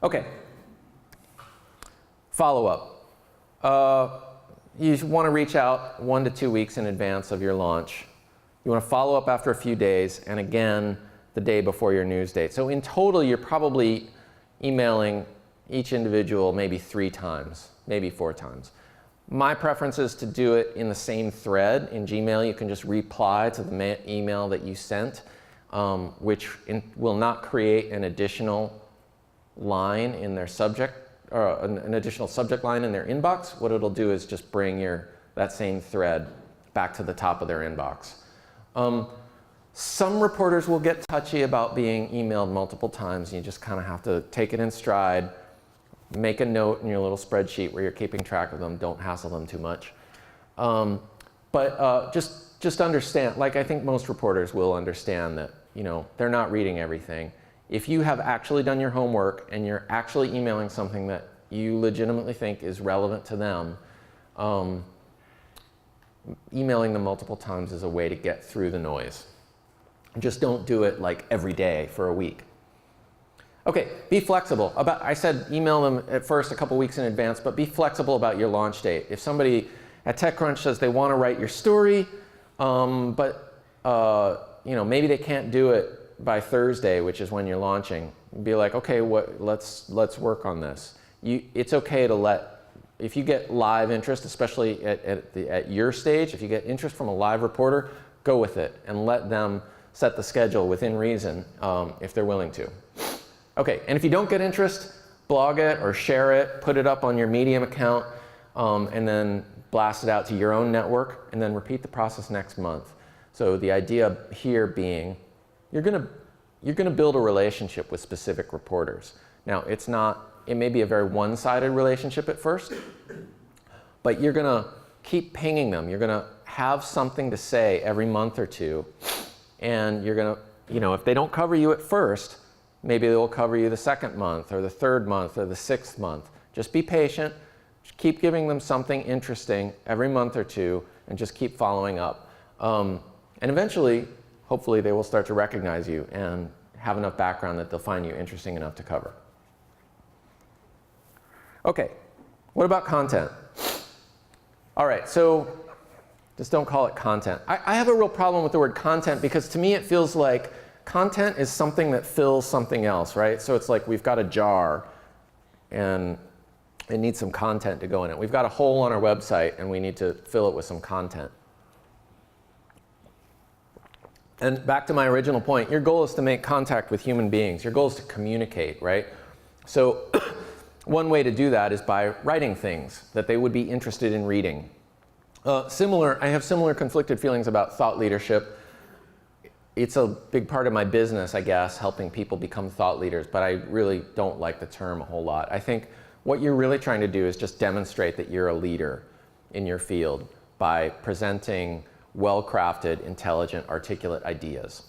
Okay. Follow-up. You want to reach out 1 to 2 weeks in advance of your launch. You want to follow up after a few days, and again the day before your news date. So in total, you're probably emailing each individual maybe 3 times, maybe 4 times. My preference is to do it in the same thread. In Gmail, you can just reply to the email that you sent, which will not create an additional line in their subject, or an additional subject line in their inbox. What it'll do is just bring that same thread back to the top of their inbox. Some reporters will get touchy about being emailed multiple times. You just kind of have to take it in stride. Make a note in your little spreadsheet where you're keeping track of them. Don't hassle them too much. Just understand, like I think most reporters will understand that, they're not reading everything. If you have actually done your homework and you're actually emailing something that you legitimately think is relevant to them, emailing them multiple times is a way to get through the noise. Just don't do it like every day for a week. Okay, be flexible. I said email them at first a couple weeks in advance, but be flexible about your launch date. If somebody at TechCrunch says they want to write your story, but maybe they can't do it by Thursday, which is when you're launching, be like, okay, let's work on this. It's okay to if you get live interest, especially at your stage, if you get interest from a live reporter, go with it and let them set the schedule within reason if they're willing to. Okay, and if you don't get interest, blog it or share it, put it up on your Medium account, and then blast it out to your own network, and then repeat the process next month. So the idea here being, you're gonna build a relationship with specific reporters. Now, it may be a very one-sided relationship at first, but you're gonna keep pinging them. You're gonna have something to say every month or two, and you're gonna, if they don't cover you at first, maybe they'll cover you the second month or the third month or the 6th month. Just be patient, just keep giving them something interesting every month or two, and just keep following up. And eventually, hopefully they will start to recognize you and have enough background that they'll find you interesting enough to cover. Okay, what about content? All right, so just don't call it content. I have a real problem with the word content because to me it feels like content is something that fills something else, right? So it's like we've got a jar and it needs some content to go in it. We've got a hole on our website and we need to fill it with some content. And back to my original point, your goal is to make contact with human beings. Your goal is to communicate, right? So one way to do that is by writing things that they would be interested in reading. I have similar conflicted feelings about thought leadership. It's a big part of my business, I guess, helping people become thought leaders, but I really don't like the term a whole lot. I think what you're really trying to do is just demonstrate that you're a leader in your field by presenting well-crafted, intelligent, articulate ideas.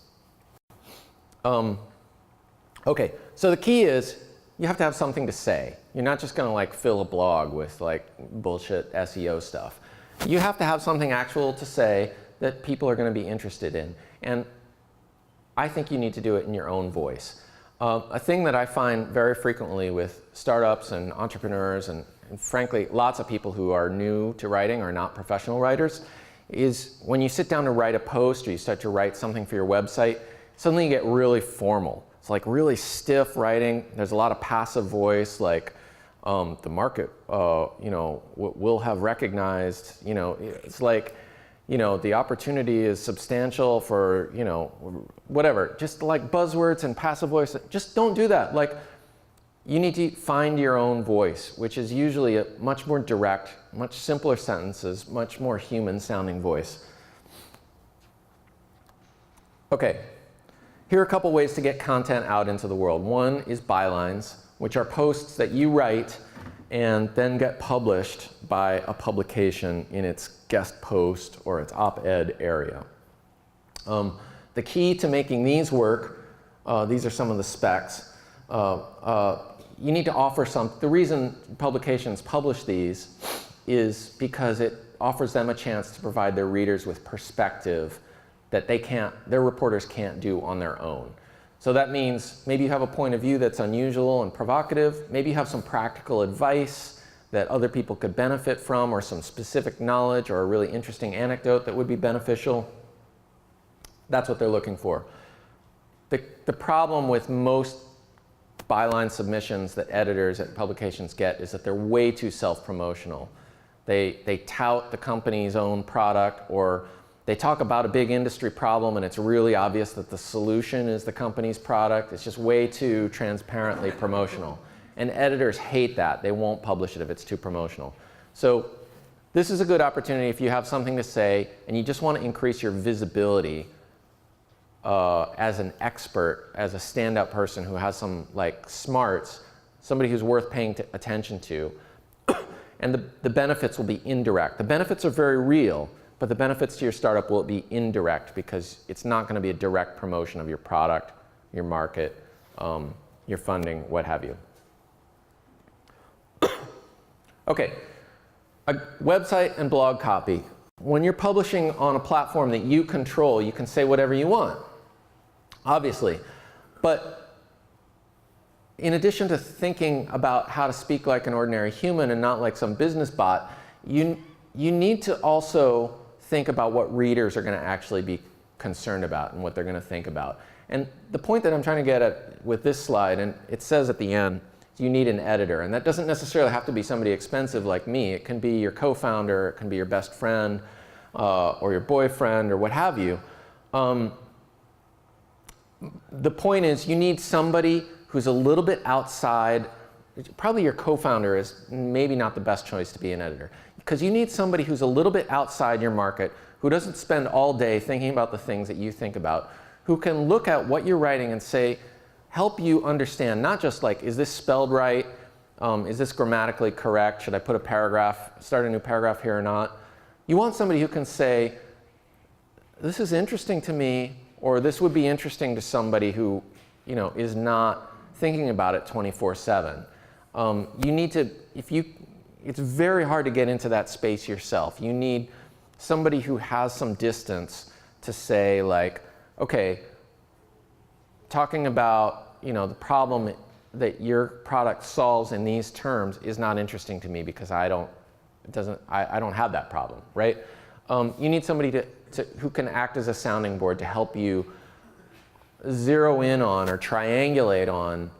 Okay, so the key is you have to have something to say. You're not just going to like fill a blog with like bullshit SEO stuff. You have to have something actual to say that people are going to be interested in. And I think you need to do it in your own voice. A thing that I find very frequently with startups and entrepreneurs and frankly lots of people who are new to writing or not professional writers is when you sit down to write a post or you start to write something for your website, suddenly you get really formal. It's like really stiff writing. There's a lot of passive voice, like the market, will have recognized, it's like, the opportunity is substantial for, whatever. Just like buzzwords and passive voice. Just don't do that. Like, you need to find your own voice, which is usually a much more direct, much simpler sentences, much more human-sounding voice. Okay, here are a couple ways to get content out into the world. One is bylines, which are posts that you write and then get published by a publication in its guest post or its op-ed area. The key to making these work, these are some of the specs. You need to offer the reason publications publish these is because it offers them a chance to provide their readers with perspective that their reporters can't do on their own. So that means maybe you have a point of view that's unusual and provocative. Maybe you have some practical advice that other people could benefit from, or some specific knowledge or a really interesting anecdote that would be beneficial. That's what they're looking for. The problem with most byline submissions that editors at publications get is that they're way too self-promotional. They tout the company's own product, or they talk about a big industry problem and it's really obvious that the solution is the company's product. It's just way too transparently promotional. And editors hate that. They won't publish it if it's too promotional. So this is a good opportunity if you have something to say and you just want to increase your visibility as an expert, as a standout person who has some like smarts, somebody who's worth paying attention to. And the benefits will be indirect. The benefits are very real, but the benefits to your startup will be indirect because it's not going to be a direct promotion of your product, your market, your funding, what have you. Okay, a website and blog copy. When you're publishing on a platform that you control, you can say whatever you want, obviously. But in addition to thinking about how to speak like an ordinary human and not like some business bot, you need to also think about what readers are going to actually be concerned about and what they're going to think about. And the point that I'm trying to get at with this slide, and it says at the end, you need an editor. And that doesn't necessarily have to be somebody expensive like me. It can be your co-founder, it can be your best friend, or your boyfriend, or what have you. The point is, you need somebody who's a little bit outside. Probably your co-founder is maybe not the best choice to be an editor, because you need somebody who's a little bit outside your market, who doesn't spend all day thinking about the things that you think about, who can look at what you're writing and say, help you understand, not just like, is this spelled right? Is this grammatically correct? Should I put a paragraph, start a new paragraph here or not? You want somebody who can say, this is interesting to me, or this would be interesting to somebody who, is not thinking about it 24/7. You need to, it's very hard to get into that space yourself. You need somebody who has some distance to say like, okay, talking about, the problem that your product solves in these terms is not interesting to me because I don't have that problem, right? You need somebody who can act as a sounding board to help you zero in on or triangulate on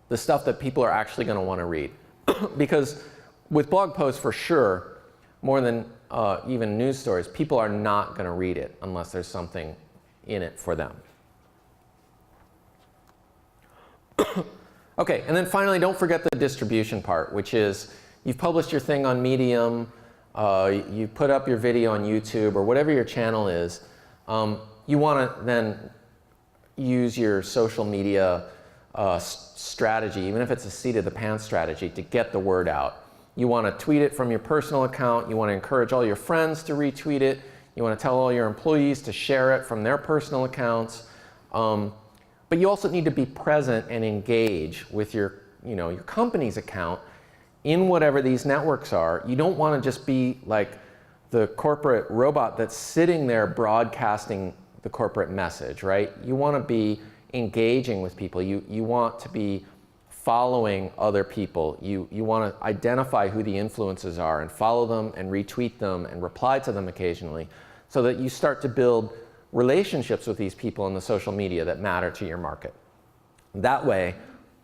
the stuff that people are actually going to want to read. Because with blog posts, for sure, more than even news stories, people are not going to read it unless there's something in it for them. Okay, and then finally, don't forget the distribution part, which is you've published your thing on Medium, you put up your video on YouTube, or whatever your channel is. You want to then use your social media strategy, even if it's a seat of the pants strategy, to get the word out. You want to tweet it from your personal account. You want to encourage all your friends to retweet it. You want to tell all your employees to share it from their personal accounts. But you also need to be present and engage with your company's account in whatever these networks are. You don't want to just be like the corporate robot that's sitting there broadcasting the corporate message, right? You want to be engaging with people. You want to be following other people. You want to identify who the influencers are and follow them and retweet them and reply to them occasionally, so that you start to build relationships with these people in the social media that matter to your market. That way,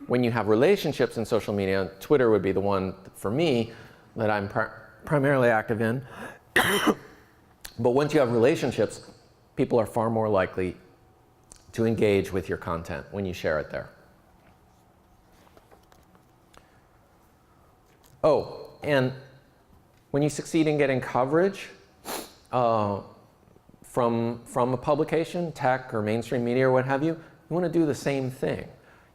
when you have relationships in social media, Twitter would be the one for me that I'm primarily active in. But once you have relationships, people are far more likely to engage with your content when you share it there. Oh, and when you succeed in getting coverage from a publication, tech or mainstream media or what have you, you want to do the same thing.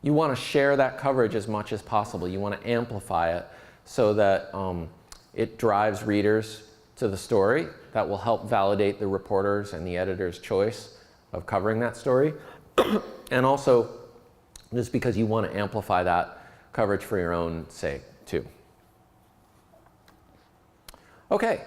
You want to share that coverage as much as possible. You want to amplify it so that it drives readers to the story. That will help validate the reporter's and the editor's choice of covering that story. And also, just because you want to amplify that coverage for your own sake, too. Okay.